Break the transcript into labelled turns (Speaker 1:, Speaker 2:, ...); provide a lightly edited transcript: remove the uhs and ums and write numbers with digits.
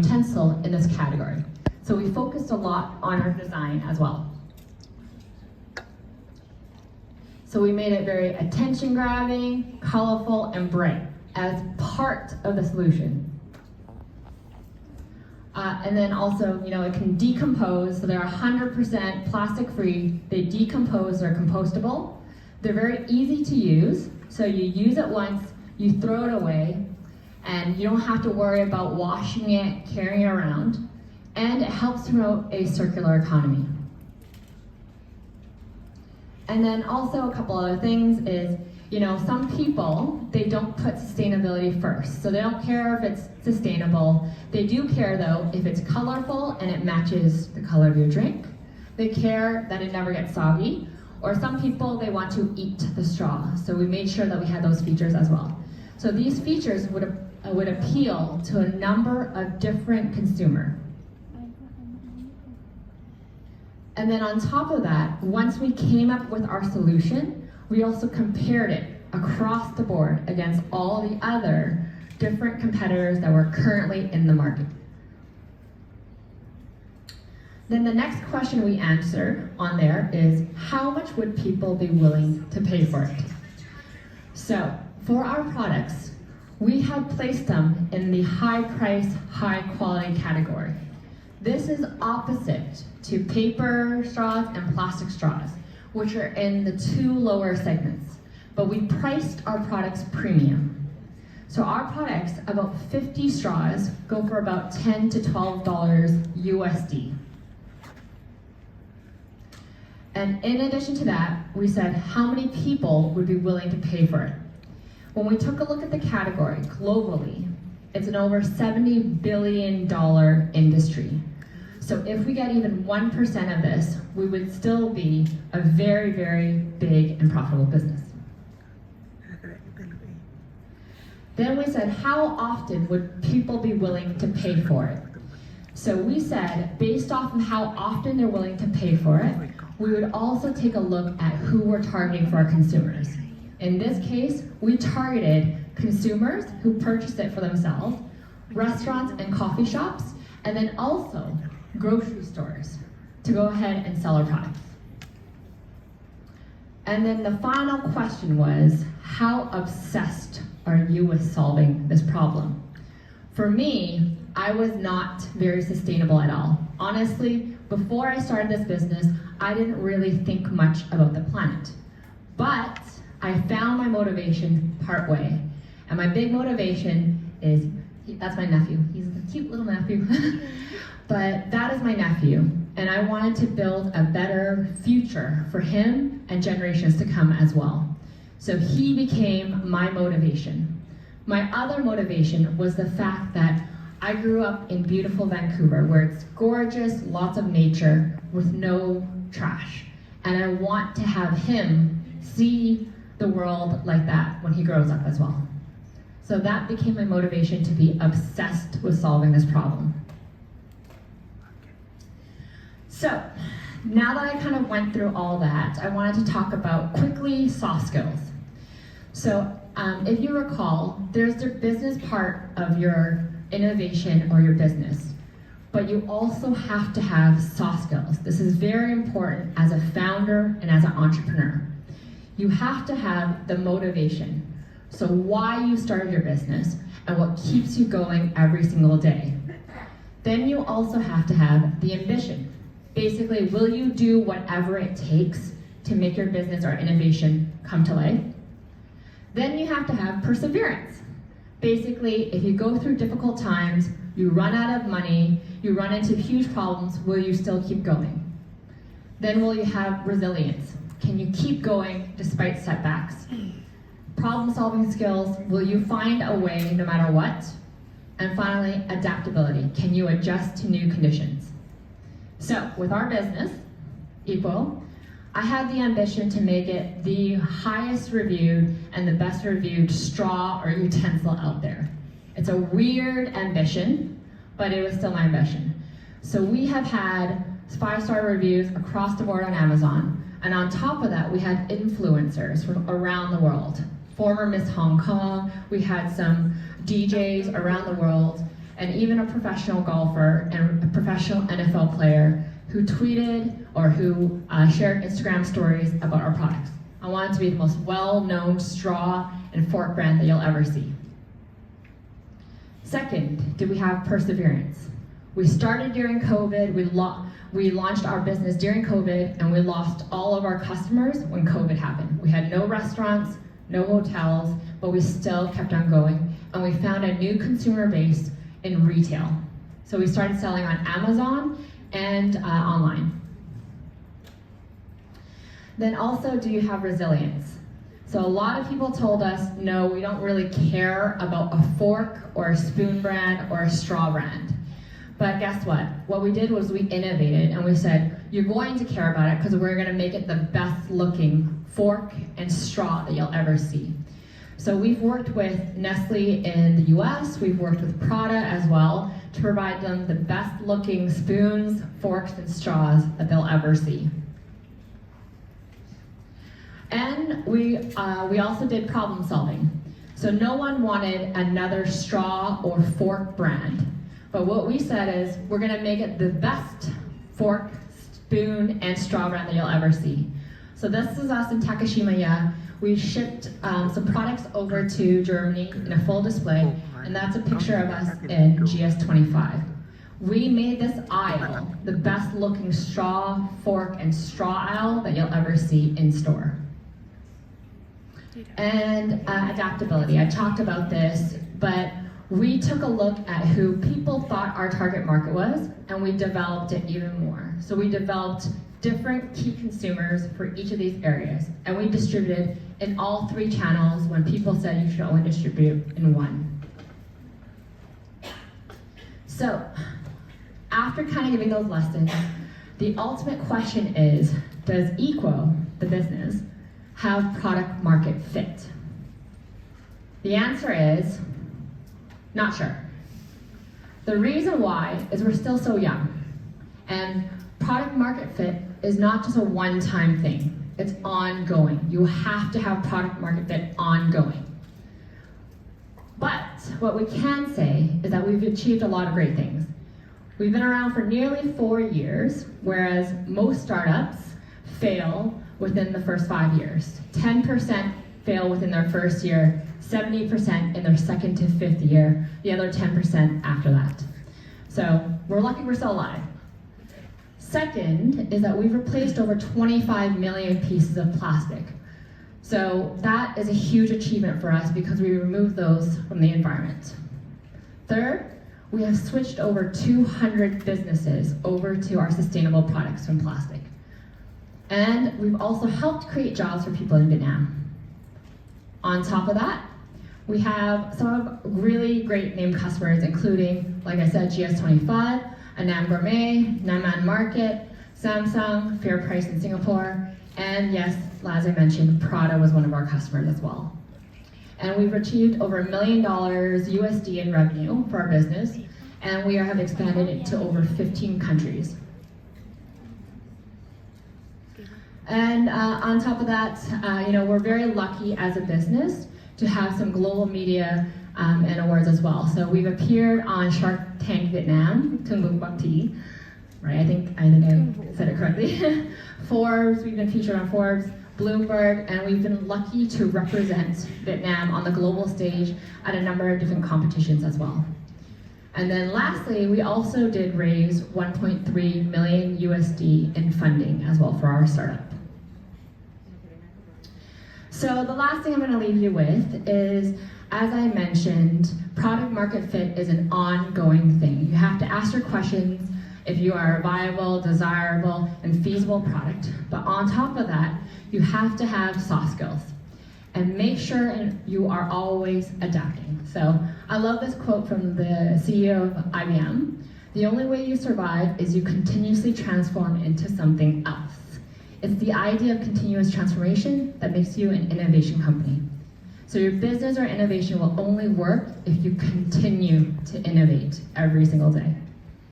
Speaker 1: utensil in this category. So we focused a lot on our design as well. So we made it very attention-grabbing, colorful, and bright as part of the solution. And then also, it can decompose, so they're 100% plastic-free. They decompose, they're compostable. They're very easy to use, so you use it once, you throw it away, and you don't have to worry about washing it, carrying it around, and it helps promote a circular economy. And then also a couple other things is, some people, they don't put sustainability first. So they don't care if it's sustainable. They do care though if it's colorful and it matches the color of your drink. They care that it never gets soggy. Or some people, they want to eat the straw. So we made sure that we had those features as well. So these features would appeal to a number of different consumers. And then on top of that, once we came up with our solution, we also compared it across the board against all the other different competitors that were currently in the market. Then the next question we answered on there is, how much would people be willing to pay for it? So for our products, we had placed them in the high price, high quality category. This is opposite to paper straws and plastic straws, which are in the two lower segments. But we priced our products premium. So our products, about 50 straws, go for about $10 to $12 USD. And in addition to that, we said how many people would be willing to pay for it. When we took a look at the category globally, it's an over $70 billion industry. So if we get even 1% of this, we would still be a very, very big and profitable business. Then we said, how often would people be willing to pay for it? So we said, based off of how often they're willing to pay for it, we would also take a look at who we're targeting for our consumers. In this case, we targeted consumers who purchased it for themselves, restaurants and coffee shops, and then also grocery stores to go ahead and sell our products. And then the final question was, how obsessed are you with solving this problem? For me, I was not very sustainable at all. Honestly, before I started this business, I didn't really think much about the planet. But I found my motivation partway. And my big motivation is, that's my nephew. He's a cute little nephew. But that is my nephew. And I wanted to build a better future for him and generations to come as well. So he became my motivation. My other motivation was the fact that I grew up in beautiful Vancouver, where it's gorgeous, lots of nature, with no trash. And I want to have him see the world like that when he grows up as well. So that became my motivation to be obsessed with solving this problem. So, now that I kind of went through all that, I wanted to talk about quickly soft skills. So, if you recall, there's the business part of your innovation or your business, but you also have to have soft skills. This is very important as a founder and as an entrepreneur. You have to have the motivation. So why you started your business and what keeps you going every single day. Then you also have to have the ambition. Basically, will you do whatever it takes to make your business or innovation come to life? Then you have to have perseverance. Basically, if you go through difficult times, you run out of money, you run into huge problems, will you still keep going? Then will you have resilience? Can you keep going despite setbacks? Problem-solving skills, will you find a way no matter what? And finally, adaptability. Can you adjust to new conditions? So, with our business, Equal, I had the ambition to make it the highest reviewed and the best reviewed straw or utensil out there. It's a weird ambition, but it was still my ambition. So we have had 5-star reviews across the board on Amazon, and on top of that, we had influencers from around the world. Former Miss Hong Kong, we had some DJs around the world, and even a professional golfer and a professional NFL player who tweeted or who shared Instagram stories about our products. I want it to be the most well-known straw and fork brand that you'll ever see. Second, do we have perseverance? We started during COVID, we launched our business during COVID, and we lost all of our customers when COVID happened. We had no restaurants, no hotels, but we still kept on going, and we found a new consumer base in retail. So we started selling on Amazon and online. Then also, do you have resilience? So a lot of people told us, no, we don't really care about a fork or a spoon brand or a straw brand. But guess what? What we did was we innovated and we said, you're going to care about it because we're gonna make it the best looking fork and straw that you'll ever see. So we've worked with Nestle in the US, we've worked with Prada as well to provide them the best looking spoons, forks, and straws that they'll ever see. And we also did problem solving. So no one wanted another straw or fork brand. But what we said is, we're gonna make it the best fork, spoon, and straw brand that you'll ever see. So this is us in Takashimaya. We shipped some products over to Germany in a full display, and that's a picture of us in GS25. We made this aisle the best looking straw, fork, and straw aisle that you'll ever see in store. And adaptability, I talked about this, but we took a look at who people thought our target market was, and we developed it even more. So we developed different key consumers for each of these areas, and we distributed in all 3 channels when people said you should only distribute in 1. So, after kind of giving those lessons, the ultimate question is, does Equo, the business, have product market fit? The answer is, not sure. The reason why is we're still so young, and product market fit is not just a one-time thing, it's ongoing. You have to have product market fit ongoing. But what we can say is that we've achieved a lot of great things. We've been around for nearly 4 years, whereas most startups fail within the first 5 years. 10% fail within their first year, 70% in their second to 5th year, the other 10% after that. So we're lucky we're still alive. Second is that we've replaced over 25 million pieces of plastic. So that is a huge achievement for us because we removed those from the environment. Third, we have switched over 200 businesses over to our sustainable products from plastic. And we've also helped create jobs for people in Vietnam. On top of that, we have some really great name customers, including, like I said, GS25, Annam Gourmet, Naman Market, Samsung, Fair Price in Singapore, and yes, as I mentioned, Prada was one of our customers as well. And we've achieved over $1 million USD in revenue for our business, and we have expanded it to over 15 countries. And on top of that, we're very lucky as a business to have some global media and awards as well. So we've appeared on Shark Tank Vietnam, Tung Bung Bak Ti, right? I think I said it correctly. Forbes, we've been featured on Forbes, Bloomberg, and we've been lucky to represent Vietnam on the global stage at a number of different competitions as well. And then lastly, we also did raise 1.3 million USD in funding as well for our startup. So the last thing I'm going to leave you with is, as I mentioned, product market fit is an ongoing thing. You have to ask your questions if you are a viable, desirable, and feasible product. But on top of that, you have to have soft skills. And make sure you are always adapting. So I love this quote from the CEO of IBM. The only way you survive is you continuously transform into something else. It's the idea of continuous transformation that makes you an innovation company. So your business or innovation will only work if you continue to innovate every single day.